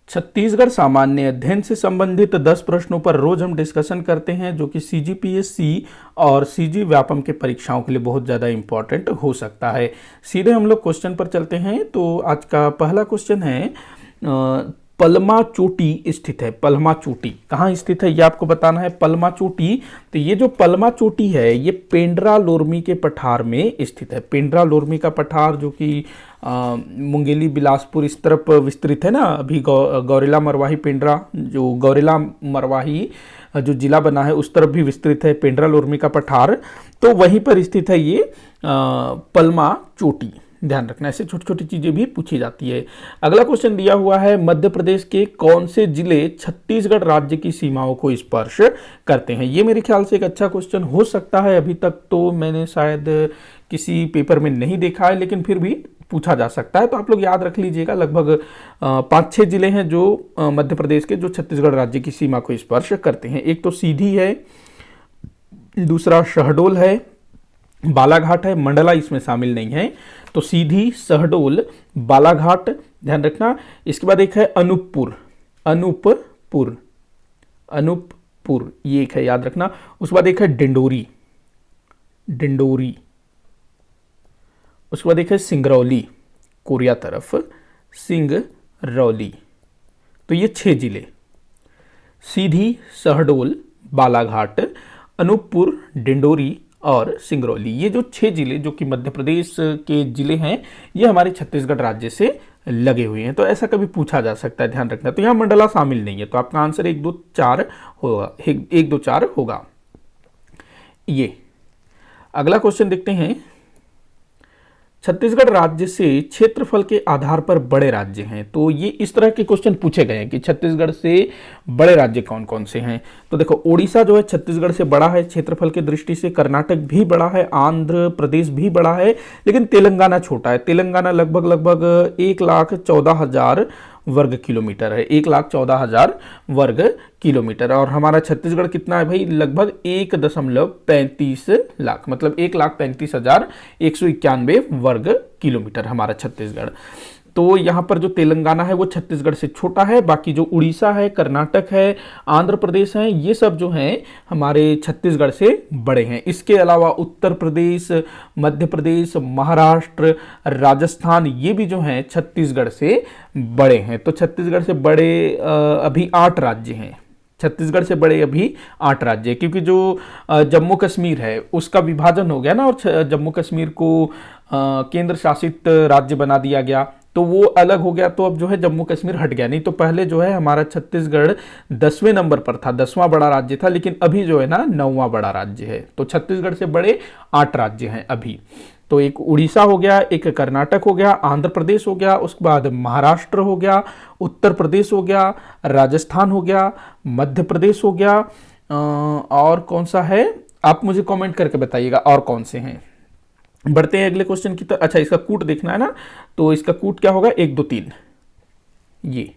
छत्तीसगढ़ सामान्य अध्ययन से संबंधित 10 प्रश्नों पर रोज हम डिस्कशन करते हैं, जो कि सीजीपीएससी और सीजी व्यापम के परीक्षाओं के लिए बहुत ज़्यादा इंपॉर्टेंट हो सकता है। सीधे हम लोग क्वेश्चन पर चलते हैं। तो आज का पहला क्वेश्चन है, पलमा चोटी स्थित है। पलमा चोटी कहाँ स्थित है ये आपको बताना है। पलमा चोटी, तो ये जो पलमा चोटी है ये पेंड्रा लोरमी के पठार में स्थित है। पेंड्रा लोरमी का पठार जो कि मुंगेली बिलासपुर इस तरफ विस्तृत है ना। अभी गौरेला मरवाही पेंड्रा, जो गौरेला मरवाही जो जिला बना है उस तरफ भी विस्तृत है पेंड्रा लोरमी का पठार, तो वहीं पर स्थित है ये पलमा चोटी। ध्यान रखना, ऐसे छोटी छोटी चीजें भी पूछी जाती है। अगला क्वेश्चन दिया हुआ है, मध्य प्रदेश के कौन से जिले छत्तीसगढ़ राज्य की सीमाओं को स्पर्श करते हैं। ये मेरे ख्याल से एक अच्छा क्वेश्चन हो सकता है। अभी तक तो मैंने शायद किसी पेपर में नहीं देखा है, लेकिन फिर भी पूछा जा सकता है, तो आप लोग याद रख लीजिएगा। लगभग 5-6 जिले हैं जो मध्य प्रदेश के जो छत्तीसगढ़ राज्य की सीमा को स्पर्श करते हैं। एक तो सीधी है, दूसरा शहडोल है, बालाघाट है, मंडला इसमें शामिल नहीं है। तो सीधी, शहडोल, बालाघाट, ध्यान रखना। इसके बाद एक है अनूपपुर, अनूपपुर, अनूपपुर, ये एक है, याद रखना। उसके बाद एक है डिंडोरी, डिंडोरी। उसके बाद एक है सिंगरौली, कोरिया तरफ, सिंगरौली। तो ये 6 जिले, सीधी, शहडोल, बालाघाट, अनूपपुर, डिंडोरी और सिंगरौली, ये जो 6 जिले जो कि मध्य प्रदेश के जिले हैं, ये हमारे छत्तीसगढ़ राज्य से लगे हुए हैं। तो ऐसा कभी पूछा जा सकता है, ध्यान रखना। तो यहाँ मंडला शामिल नहीं है, तो आपका आंसर 1, 2, 4 होगा, 1, 2, 4 होगा ये। अगला क्वेश्चन देखते हैं, छत्तीसगढ़ राज्य से क्षेत्रफल के आधार पर बड़े राज्य हैं। तो ये इस तरह के क्वेश्चन पूछे गए हैं कि छत्तीसगढ़ से बड़े राज्य कौन कौन से हैं। तो देखो, ओडिशा जो है छत्तीसगढ़ से बड़ा है क्षेत्रफल की दृष्टि से, कर्नाटक भी बड़ा है, आंध्र प्रदेश भी बड़ा है, लेकिन तेलंगाना छोटा है। तेलंगाना लगभग 1,14,000 वर्ग किलोमीटर है, 1,14,000 वर्ग किलोमीटर। और हमारा छत्तीसगढ़ कितना है भाई, लगभग 1.35 लाख, मतलब 1,35,191 वर्ग किलोमीटर हमारा छत्तीसगढ़। तो यहाँ पर जो तेलंगाना है वो छत्तीसगढ़ से छोटा है, बाकी जो उड़ीसा है, कर्नाटक है, आंध्र प्रदेश है, ये सब जो हैं हमारे छत्तीसगढ़ से बड़े हैं। इसके अलावा उत्तर प्रदेश, मध्य प्रदेश, महाराष्ट्र, राजस्थान, ये भी जो हैं छत्तीसगढ़ से बड़े हैं। तो छत्तीसगढ़ से बड़े अभी 8 राज्य हैं। छत्तीसगढ़ से बड़े अभी 8 राज्य, क्योंकि जो जम्मू कश्मीर है उसका विभाजन हो गया ना, और जम्मू कश्मीर को केंद्र शासित राज्य बना दिया गया, तो वो अलग हो गया। तो अब जो है जम्मू कश्मीर हट गया। नहीं तो पहले जो है हमारा छत्तीसगढ़ 10वें नंबर पर था, 10वां बड़ा राज्य था, लेकिन अभी जो है ना 9वां बड़ा राज्य है। तो छत्तीसगढ़ से बड़े 8 राज्य हैं अभी। तो एक उड़ीसा हो गया, एक कर्नाटक हो गया, आंध्र प्रदेश हो गया, उसके बाद महाराष्ट्र हो गया, उत्तर प्रदेश हो गया, राजस्थान हो गया, मध्य प्रदेश हो गया, और कौन सा है आप मुझे कमेंट करके बताइएगा और कौन से हैं। बढ़ते हैं अगले क्वेश्चन की तरफ। अच्छा, इसका कूट देखना है ना, तो इसका कूट क्या होगा, 1, 2, 3 ये।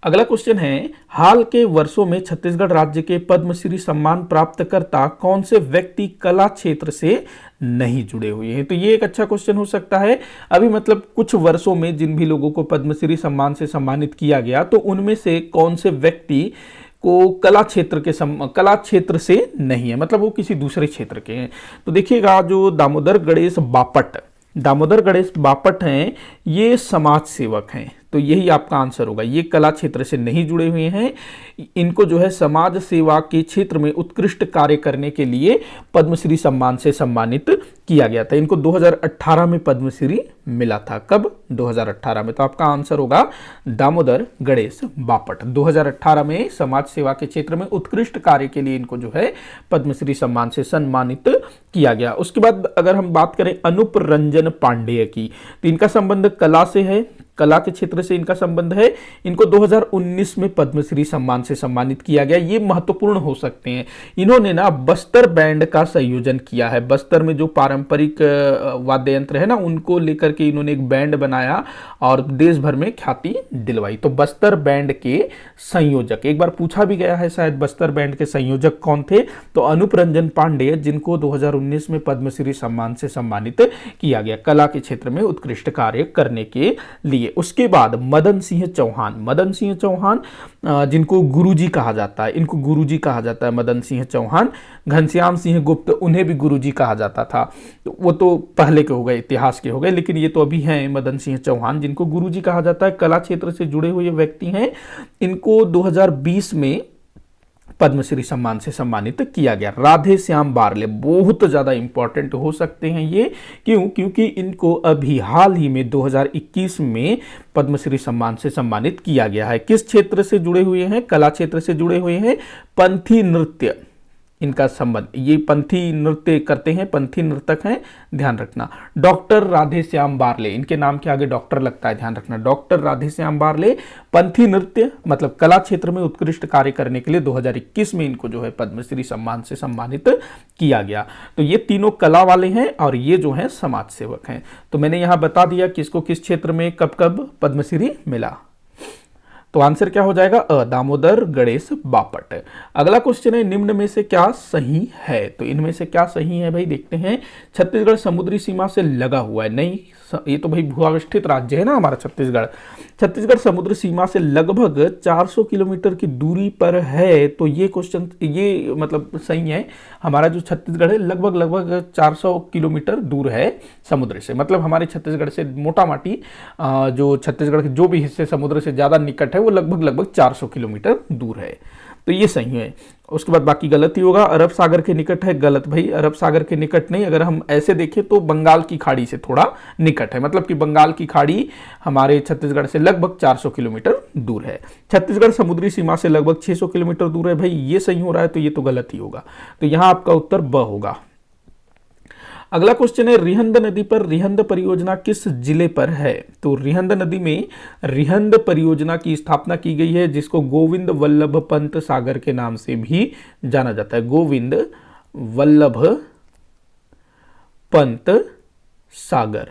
अगला क्वेश्चन है, हाल के वर्षों में छत्तीसगढ़ राज्य के पद्मश्री सम्मान प्राप्तकर्ता कौन से व्यक्ति कला क्षेत्र से नहीं जुड़े हुए हैं। तो ये एक अच्छा क्वेश्चन हो सकता है। अभी मतलब कुछ वर्षों में जिन भी लोगों को पद्मश्री सम्मान से सम्मानित किया गया, तो उनमें से कौन से व्यक्ति को कला क्षेत्र से नहीं है, मतलब वो किसी दूसरे क्षेत्र के हैं। तो देखिएगा, जो दामोदर गणेश बापट हैं, ये समाज सेवक हैं। तो यही आपका आंसर होगा, ये कला क्षेत्र से नहीं जुड़े हुए हैं। इनको जो है समाज सेवा के क्षेत्र में उत्कृष्ट कार्य करने के लिए पद्मश्री सम्मान से सम्मानित किया गया था। इनको 2018 में पद्मश्री मिला था। कब? 2018 में। तो आपका आंसर होगा दामोदर गणेश बापट। 2018 में समाज सेवा के क्षेत्र में उत्कृष्ट कार्य के लिए इनको जो है पद्मश्री सम्मान से सम्मानित किया गया। उसके बाद अगर हम बात करें अनूप रंजन पांडेय की, तो इनका संबंध कला से है, कला के क्षेत्र से इनका संबंध है। इनको 2019 में पद्मश्री सम्मान से सम्मानित किया गया। ये महत्वपूर्ण हो सकते हैं। इन्होंने ना बस्तर बैंड का संयोजन किया है। बस्तर में जो पारंपरिक वाद्य यंत्र है ना, उनको लेकर के इन्होंने एक बैंड बनाया और देश भर में ख्याति दिलवाई। तो बस्तर बैंड के संयोजक, एक बार पूछा भी गया है शायद, बस्तर बैंड के संयोजक कौन थे, तो अनूप रंजन पांडेय, जिनको 2019 में पद्मश्री सम्मान से सम्मानित किया गया कला के क्षेत्र में उत्कृष्ट कार्य करने के लिए। चलिए उसके बाद मदन सिंह चौहान। मदन सिंह चौहान जिनको गुरुजी कहा जाता है, इनको गुरुजी कहा जाता है, मदन सिंह चौहान। घनश्याम सिंह गुप्त, उन्हें भी गुरुजी कहा जाता था। तो वो तो पहले के हो गए, इतिहास के हो गए, लेकिन ये तो अभी हैं मदन सिंह चौहान जिनको गुरुजी कहा जाता है। कला क्षेत्र से जुड़े हुए व्यक्ति हैं। इनको 2020 में पद्मश्री सम्मान से सम्मानित किया गया। राधे श्याम बारले बहुत ज्यादा इंपॉर्टेंट हो सकते हैं ये, क्यों? क्योंकि इनको अभी हाल ही में 2021 में पद्मश्री सम्मान से सम्मानित किया गया है। किस क्षेत्र से जुड़े हुए हैं? कला क्षेत्र से जुड़े हुए हैं। पंथी नृत्य इनका संबंध, ये पंथी नृत्य करते हैं, पंथी नर्तक हैं, ध्यान रखना। डॉक्टर राधे श्याम बारले, इनके नाम के आगे डॉक्टर लगता है, ध्यान रखना। डॉक्टर राधे श्याम बारले पंथी नृत्य मतलब कला क्षेत्र में उत्कृष्ट कार्य करने के लिए 2021 में इनको जो है पद्मश्री सम्मान से सम्मानित किया गया। तो ये तीनों कला वाले हैं और ये जो है समाज सेवक हैं। तो मैंने यहां बता दिया किसको किस क्षेत्र में कब कब पद्मश्री मिला। तो आंसर क्या हो जाएगा? अ, दामोदर गणेश बापट। अगला क्वेश्चन है निम्न में से क्या सही है? तो इनमें से क्या सही है भाई, देखते हैं। छत्तीसगढ़ समुद्री सीमा से लगा हुआ है, नहीं, ये तो भाई भूअवस्थित राज्य है ना हमारा छत्तीसगढ़। छत्तीसगढ़ समुद्र सीमा से लगभग 400 किलोमीटर की दूरी पर है। तो ये क्वेश्चन, ये मतलब सही है। हमारा जो छत्तीसगढ़ है लगभग 400 किलोमीटर दूर है समुद्र से। मतलब हमारे छत्तीसगढ़ से मोटा माटी जो छत्तीसगढ़ के जो भी हिस्से समुद्र से ज्यादा निकट है वो लगभग 400 किलोमीटर दूर है। तो ये सही है। उसके बाद बाकी गलत ही होगा। अरब सागर के निकट है, गलत भाई, अरब सागर के निकट नहीं। अगर हम ऐसे देखें तो बंगाल की खाड़ी से थोड़ा निकट है, मतलब कि बंगाल की खाड़ी हमारे छत्तीसगढ़ से लगभग 400 किलोमीटर दूर है। छत्तीसगढ़ समुद्री सीमा से लगभग 600 किलोमीटर दूर है, भाई ये सही हो रहा है, तो ये तो गलत ही होगा। तो यहां आपका उत्तर ब होगा। अगला क्वेश्चन है रिहंद नदी पर रिहंद परियोजना किस जिले पर है? तो रिहंद नदी में रिहंद परियोजना की स्थापना की गई है, जिसको गोविंद वल्लभ पंत सागर के नाम से भी जाना जाता है। गोविंद वल्लभ पंत सागर।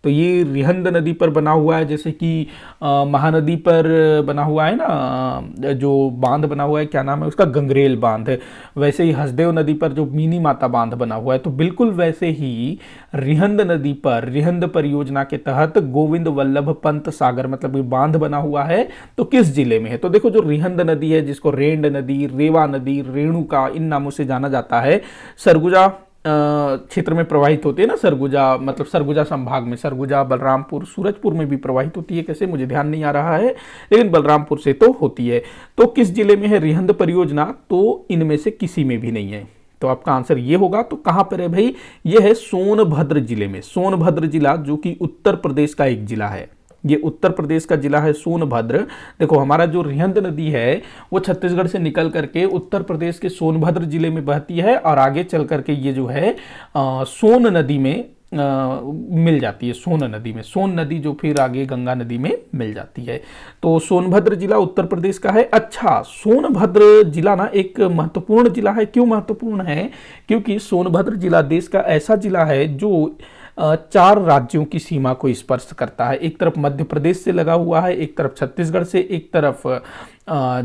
तो ये रिहंद नदी पर बना हुआ है, जैसे कि महानदी पर बना हुआ है ना जो बांध बना हुआ है, क्या नाम है उसका, गंगरेल बांध। वैसे ही हसदेव नदी पर जो मिनी माता बांध बना हुआ है, तो बिल्कुल वैसे ही रिहंद नदी पर रिहंद परियोजना के तहत गोविंद वल्लभ पंत सागर मतलब बांध बना हुआ है। तो किस जिले में है? तो देखो जो रिहंद नदी है, जिसको रेंड नदी, रेवा नदी, रेणुका इन नामों से जाना जाता है, सरगुजा क्षेत्र में प्रवाहित होती है ना। सरगुजा मतलब सरगुजा संभाग में, सरगुजा, बलरामपुर, सूरजपुर में भी प्रवाहित होती है, कैसे मुझे ध्यान नहीं आ रहा है, लेकिन बलरामपुर से तो होती है। तो किस जिले में है रिहंद परियोजना? तो इनमें से किसी में भी नहीं है। तो आपका आंसर ये होगा। तो कहां पर है भाई? ये है सोनभद्र जिले में। सोनभद्र जिला जो कि उत्तर प्रदेश का एक जिला है, ये उत्तर प्रदेश का जिला है सोनभद्र। देखो हमारा जो रिहंद नदी है वो छत्तीसगढ़ से निकल करके उत्तर प्रदेश के सोनभद्र जिले में बहती है और आगे चल करके ये जो है सोन नदी में मिल जाती है। सोन नदी में, सोन नदी जो फिर आगे गंगा नदी में मिल जाती है। तो सोनभद्र जिला उत्तर प्रदेश का है। अच्छा, सोनभद्र जिला ना एक महत्वपूर्ण जिला है। क्यों महत्वपूर्ण है? क्योंकि सोनभद्र जिला देश का ऐसा जिला है जो 4 राज्यों की सीमा को स्पर्श करता है। एक तरफ मध्य प्रदेश से लगा हुआ है, एक तरफ छत्तीसगढ़ से, एक तरफ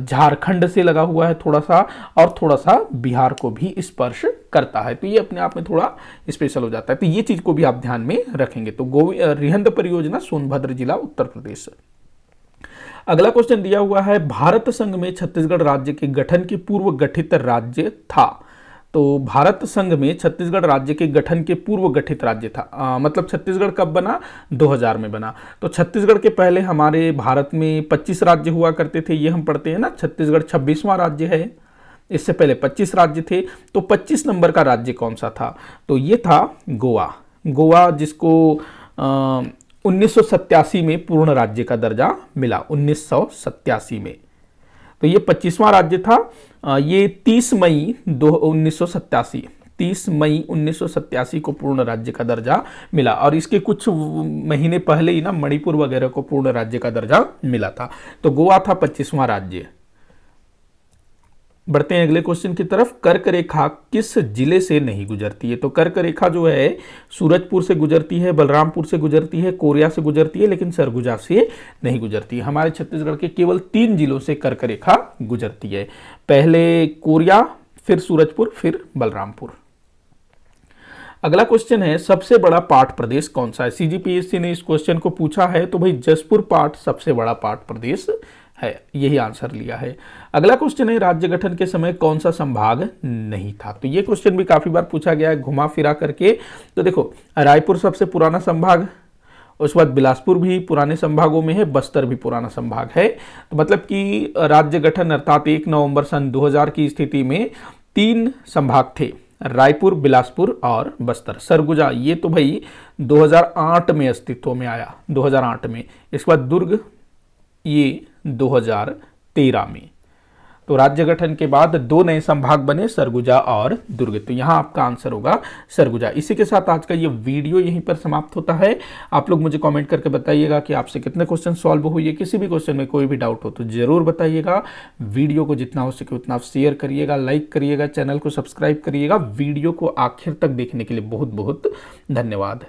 झारखंड से लगा हुआ है थोड़ा सा, और थोड़ा सा बिहार को भी स्पर्श करता है। तो ये अपने आप में थोड़ा स्पेशल हो जाता है। तो ये चीज को भी आप ध्यान में रखेंगे। तो रिहंद परियोजना सोनभद्र जिला उत्तर प्रदेश। अगला क्वेश्चन दिया हुआ है भारत संघ में छत्तीसगढ़ राज्य के गठन के पूर्व गठित राज्य था। तो भारत संघ में छत्तीसगढ़ राज्य के गठन के पूर्व गठित राज्य था। मतलब छत्तीसगढ़ कब बना? 2000 में बना। तो छत्तीसगढ़ के पहले हमारे भारत में 25 राज्य हुआ करते थे, ये हम पढ़ते हैं ना। छत्तीसगढ़ 26वां राज्य है, इससे पहले 25 राज्य थे। तो 25 नंबर का राज्य कौन सा था? तो ये था गोवा। गोवा जिसको 1987 में पूर्ण राज्य का दर्जा मिला, 1987 में। तो ये 25वां राज्य था। ये 30 मई 1987 30 मई 1987 को पूर्ण राज्य का दर्जा मिला, और इसके कुछ महीने पहले ही ना मणिपुर वगैरह को पूर्ण राज्य का दर्जा मिला था। तो गोवा था 25वां राज्य। बढ़ते हैं अगले क्वेश्चन की तरफ। कर्क रेखा किस जिले से नहीं गुजरती है? तो कर्क रेखा जो है सूरजपुर से गुजरती है, बलरामपुर से गुजरती है, कोरिया से गुजरती है, लेकिन सरगुजा से नहीं गुजरती। हमारे छत्तीसगढ़ के केवल 3 जिलों से कर्क रेखा गुजरती है, पहले कोरिया, फिर सूरजपुर, फिर बलरामपुर। अगला क्वेश्चन है सबसे बड़ा पाट प्रदेश कौन सा है। सीजीपीएससी ने इस क्वेश्चन को पूछा है, तो भाई जसपुर पाट सबसे बड़ा पाट प्रदेश है, यही आंसर लिया है। अगला क्वेश्चन है राज्य गठन के समय कौन सा संभाग नहीं था। तो ये क्वेश्चन भी काफी बार पूछा गया है घुमा फिरा करके। तो देखो रायपुर सबसे पुराना संभाग, उसके बाद बिलासपुर भी पुराने संभागों में है, बस्तर भी पुराना संभाग है। तो मतलब कि राज्य गठन अर्थात 1 नवंबर सन 2000 की स्थिति में 3 संभाग थे, रायपुर, बिलासपुर और बस्तर। सरगुजा ये तो भाई 2008 में अस्तित्व में आया, 2008 में। इसके बाद दुर्ग ये 2013 में। तो राज्य गठन के बाद 2 नए संभाग बने, सरगुजा और दुर्ग। तो यहां आपका आंसर होगा सरगुजा। इसी के साथ आज का ये वीडियो यहीं पर समाप्त होता है। आप लोग मुझे कमेंट करके बताइएगा कि आपसे कितने क्वेश्चन सॉल्व हुए। किसी भी क्वेश्चन में कोई भी डाउट हो तो जरूर बताइएगा। वीडियो को जितना हो सके उतना आप शेयर करिएगा, लाइक करिएगा, चैनल को सब्सक्राइब करिएगा। वीडियो को आखिर तक देखने के लिए बहुत बहुत धन्यवाद।